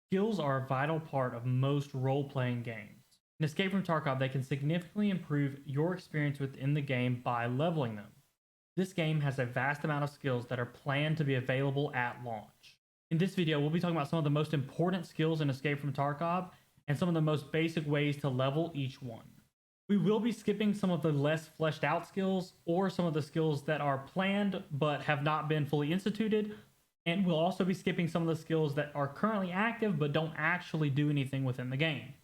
Skills are a vital part of most role-playing games. In Escape from Tarkov, they can significantly improve your experience within the game by leveling them. This game has a vast amount of skills that are planned to be available at launch. In this video, we'll be talking about some of the most important skills in Escape from Tarkov and some of the most basic ways to level each one. We will be skipping some of the less fleshed out skills or some of the skills that are planned but have not been fully instituted. And we'll also be skipping some of the skills that are currently active but don't actually do anything within the game.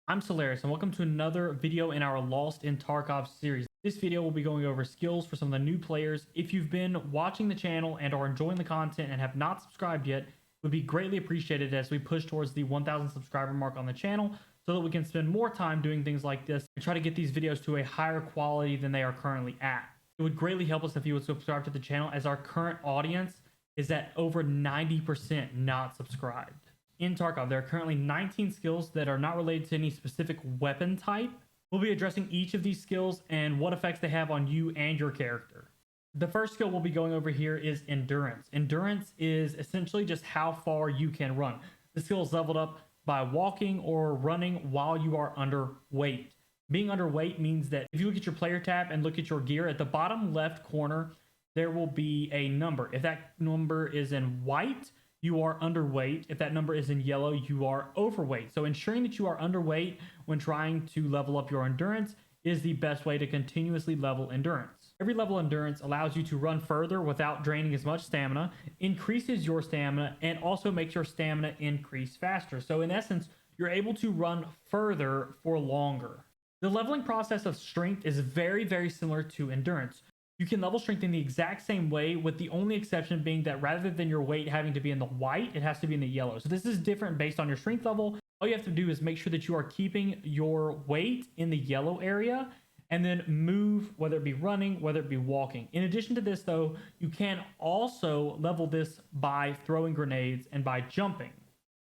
I'm Solaris and welcome to another video in our Lost in Tarkov series. This video will be going over skills for some of the new players. If you've been watching the channel and are enjoying the content and have not subscribed yet, it would be greatly appreciated as we push towards the 1,000 subscriber mark on the channel so that we can spend more time doing things like this and try to get these videos to a higher quality than they are currently at. It would greatly help us if you would subscribe to the channel, as our current audience is at over 90% not subscribed. In Tarkov, there are currently 19 skills that are not related to any specific weapon type. We'll be addressing each of these skills and what effects they have on you and your character. The first skill we'll be going over here is Endurance. Endurance is essentially just how far you can run. The skill is leveled up by walking or running while you are underweight. Being underweight means that if you look at your player tab and look at your gear, at the bottom left corner, there will be a number. If that number is in white, you are underweight. If that number is in yellow, you are overweight. So ensuring that you are underweight when trying to level up your endurance is the best way to continuously level endurance. Every level endurance allows you to run further without draining as much stamina, increases your stamina, and also makes your stamina increase faster. So in essence, you're able to run further for longer. The leveling process of strength is very, very similar to endurance. You can level strength in the exact same way, with the only exception being that rather than your weight having to be in the white, it has to be in the yellow. So this is different based on your strength level. All you have to do is make sure that you are keeping your weight in the yellow area and then move, whether it be running, whether it be walking. In addition to this, though, you can also level this by throwing grenades and by jumping.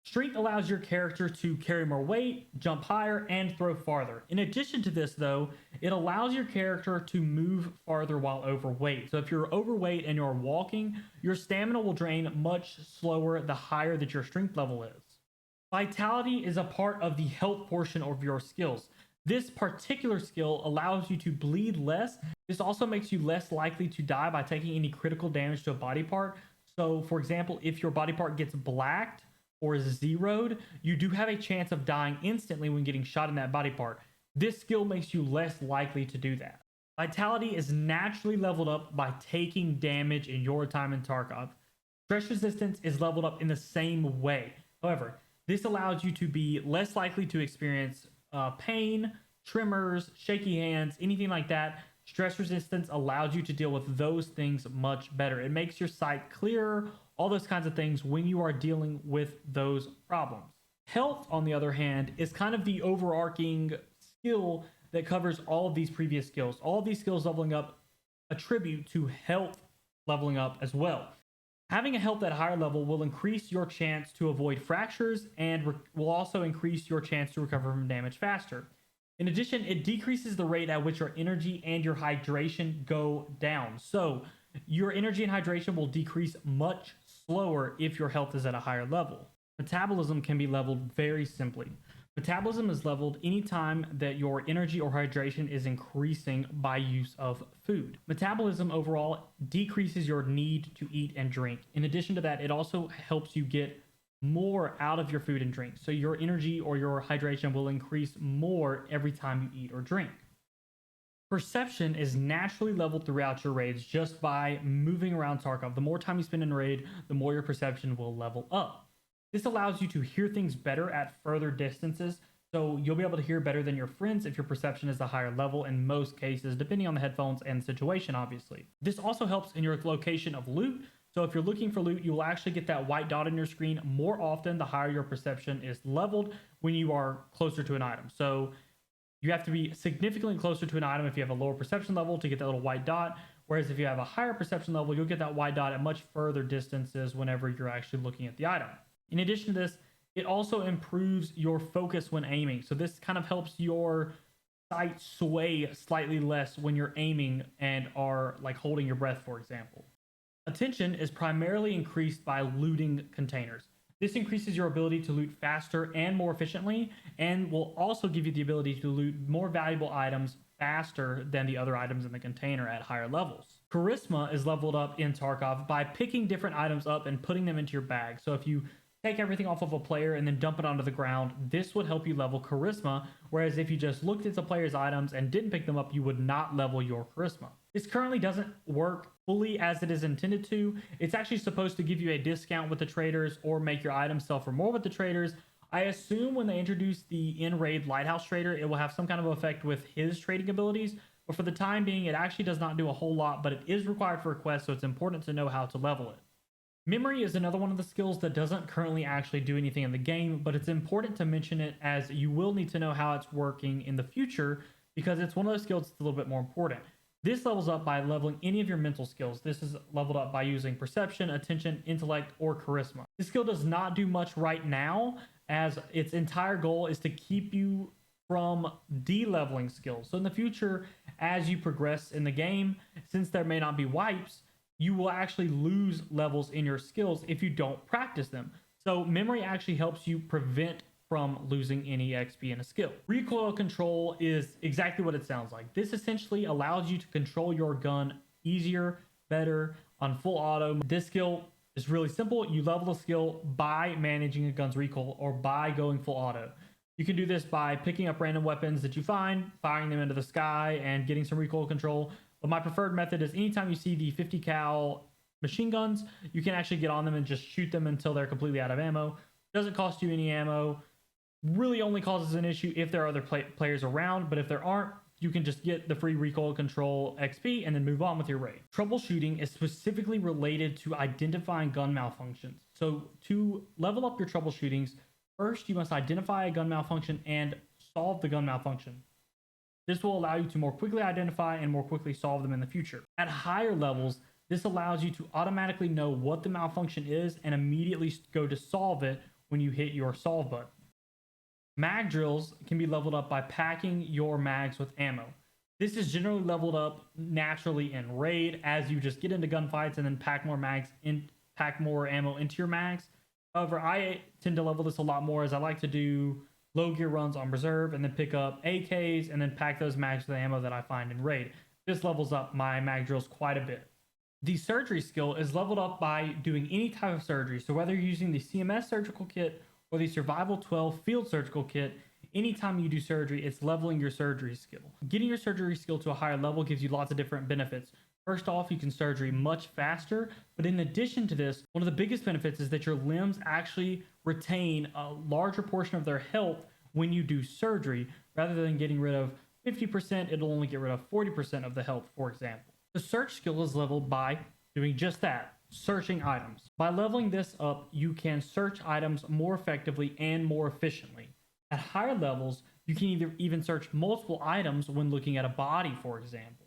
Strength allows your character to carry more weight, jump higher, and throw farther. In addition to this, though, it allows your character to move farther while overweight. So if you're overweight and you're walking, your stamina will drain much slower the higher that your strength level is. Vitality is a part of the health portion of your skills. This particular skill allows you to bleed less. This also makes you less likely to die by taking any critical damage to a body part. So, for example, if your body part gets blacked or zeroed, you do have a chance of dying instantly when getting shot in that body part. This skill makes you less likely to do that. Vitality is naturally leveled up by taking damage in your time in Tarkov. Stress resistance is leveled up in the same way. However, this allows you to be less likely to experience pain, tremors, shaky hands, anything like that. Stress resistance allows you to deal with those things much better. It makes your sight clearer, all those kinds of things when you are dealing with those problems. Health, on the other hand, is kind of the overarching skill that covers all of these previous skills. All of these skills leveling up attribute to health leveling up as well. Having a health at a higher level will increase your chance to avoid fractures and will also increase your chance to recover from damage faster. In addition, it decreases the rate at which your energy and your hydration go down. So your energy and hydration will decrease much slower if your health is at a higher level. Metabolism can be leveled very simply. Metabolism is leveled anytime that your energy or hydration is increasing by use of food. Metabolism overall decreases your need to eat and drink. In addition to that, it also helps you get more out of your food and drink. So your energy or your hydration will increase more every time you eat or drink. Perception is naturally leveled throughout your raids just by moving around Tarkov. The more time you spend in a raid, the more your perception will level up. This allows you to hear things better at further distances, so you'll be able to hear better than your friends if your perception is a higher level in most cases, depending on the headphones and the situation, obviously. This also helps in your location of loot, so if you're looking for loot, you will actually get that white dot on your screen more often the higher your perception is leveled when you are closer to an item. So you have to be significantly closer to an item if you have a lower perception level to get that little white dot, whereas if you have a higher perception level, you'll get that white dot at much further distances whenever you're actually looking at the item. In addition to this, it also improves your focus when aiming. So this kind of helps your sight sway slightly less when you're aiming and are like holding your breath, for example. Attention is primarily increased by looting containers. This increases your ability to loot faster and more efficiently, and will also give you the ability to loot more valuable items faster than the other items in the container at higher levels. Charisma is leveled up in Tarkov by picking different items up and putting them into your bag. So if you take everything off of a player and then dump it onto the ground, this would help you level charisma, whereas if you just looked at the player's items and didn't pick them up, you would not level your charisma. This currently doesn't work fully as it is intended to. It's actually supposed to give you a discount with the traders or make your items sell for more with the traders. I assume when they introduce the in-raid lighthouse trader, it will have some kind of effect with his trading abilities, but for the time being, it actually does not do a whole lot, but it is required for a quest, so it's important to know how to level it. Memory is another one of the skills that doesn't currently actually do anything in the game, but it's important to mention it as you will need to know how it's working in the future because it's one of those skills that's a little bit more important. This levels up by leveling any of your mental skills. This is leveled up by using perception, attention, intellect, or charisma. This skill does not do much right now, as its entire goal is to keep you from de-leveling skills. So in the future, as you progress in the game, since there may not be wipes, you will actually lose levels in your skills if you don't practice them. So memory actually helps you prevent from losing any XP in a skill. Recoil Control is exactly what it sounds like. This essentially allows you to control your gun easier, better, on full auto. This skill is really simple. You level the skill by managing a gun's recoil or by going full auto. You can do this by picking up random weapons that you find, firing them into the sky, and getting some recoil control. But my preferred method is anytime you see the 50 cal machine guns, you can actually get on them and just shoot them until they're completely out of ammo. Doesn't cost you any ammo. Really only causes an issue if there are other players around, but if there aren't, you can just get the free recoil control XP and then move on with your raid. Troubleshooting is specifically related to identifying gun malfunctions. So to level up your troubleshootings, first you must identify a gun malfunction and solve the gun malfunction. This will allow you to more quickly identify and more quickly solve them in the future. At higher levels, this allows you to automatically know what the malfunction is and immediately go to solve it when you hit your solve button. Mag drills can be leveled up by packing your mags with ammo. This is generally leveled up naturally in raid as you just get into gunfights and then pack more ammo into your mags. However, I tend to level this a lot more as I like to do low gear runs on reserve and then pick up AKs and then pack those mags with ammo that I find in raid. This levels up my mag drills quite a bit. The surgery skill is leveled up by doing any type of surgery. So whether you're using the CMS surgical kit or the Survival 12 field surgical kit, anytime you do surgery, it's leveling your surgery skill. Getting your surgery skill to a higher level gives you lots of different benefits. First off, you can surgery much faster, but in addition to this, one of the biggest benefits is that your limbs actually retain a larger portion of their health when you do surgery. Rather than getting rid of 50%, it'll only get rid of 40% of the health, for example. The search skill is leveled by doing just that, searching items. By leveling this up, you can search items more effectively and more efficiently. At higher levels, you can even search multiple items when looking at a body, for example.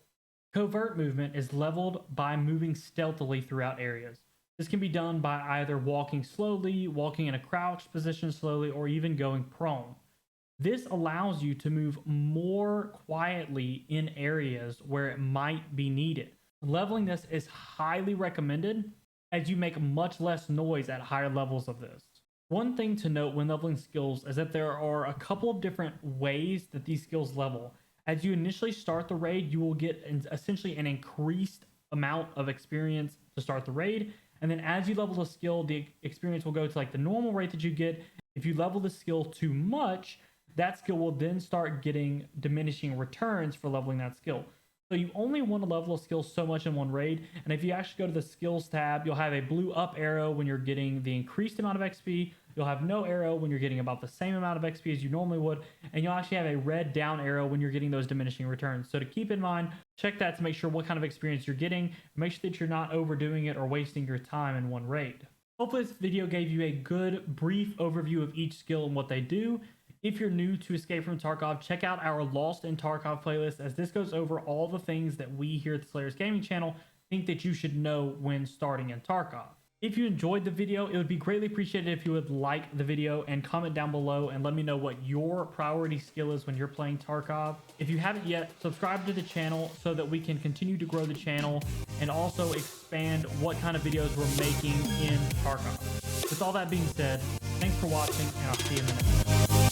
Covert Movement is leveled by moving stealthily throughout areas. This can be done by either walking slowly, walking in a crouched position slowly, or even going prone. This allows you to move more quietly in areas where it might be needed. Leveling this is highly recommended as you make much less noise at higher levels of this. One thing to note when leveling skills is that there are a couple of different ways that these skills level. As you initially start the raid, you will get essentially an increased amount of experience to start the raid. And then as you level the skill, the experience will go to like the normal rate that you get. If you level the skill too much, that skill will then start getting diminishing returns for leveling that skill. So you only want to level a skill so much in one raid. And if you actually go to the skills tab, you'll have a blue up arrow when you're getting the increased amount of XP. You'll have no arrow when you're getting about the same amount of XP as you normally would. And you'll actually have a red down arrow when you're getting those diminishing returns. So to keep in mind, check that to make sure what kind of experience you're getting. Make sure that you're not overdoing it or wasting your time in one raid. Hopefully this video gave you a good brief overview of each skill and what they do. If you're new to Escape from Tarkov, check out our Lost in Tarkov playlist, as this goes over all the things that we here at the Slayers Gaming channel think that you should know when starting in Tarkov. If you enjoyed the video, it would be greatly appreciated if you would like the video and comment down below and let me know what your priority skill is when you're playing Tarkov. If you haven't yet, subscribe to the channel so that we can continue to grow the channel and also expand what kind of videos we're making in Tarkov. With all that being said, thanks for watching, and I'll see you in the next one.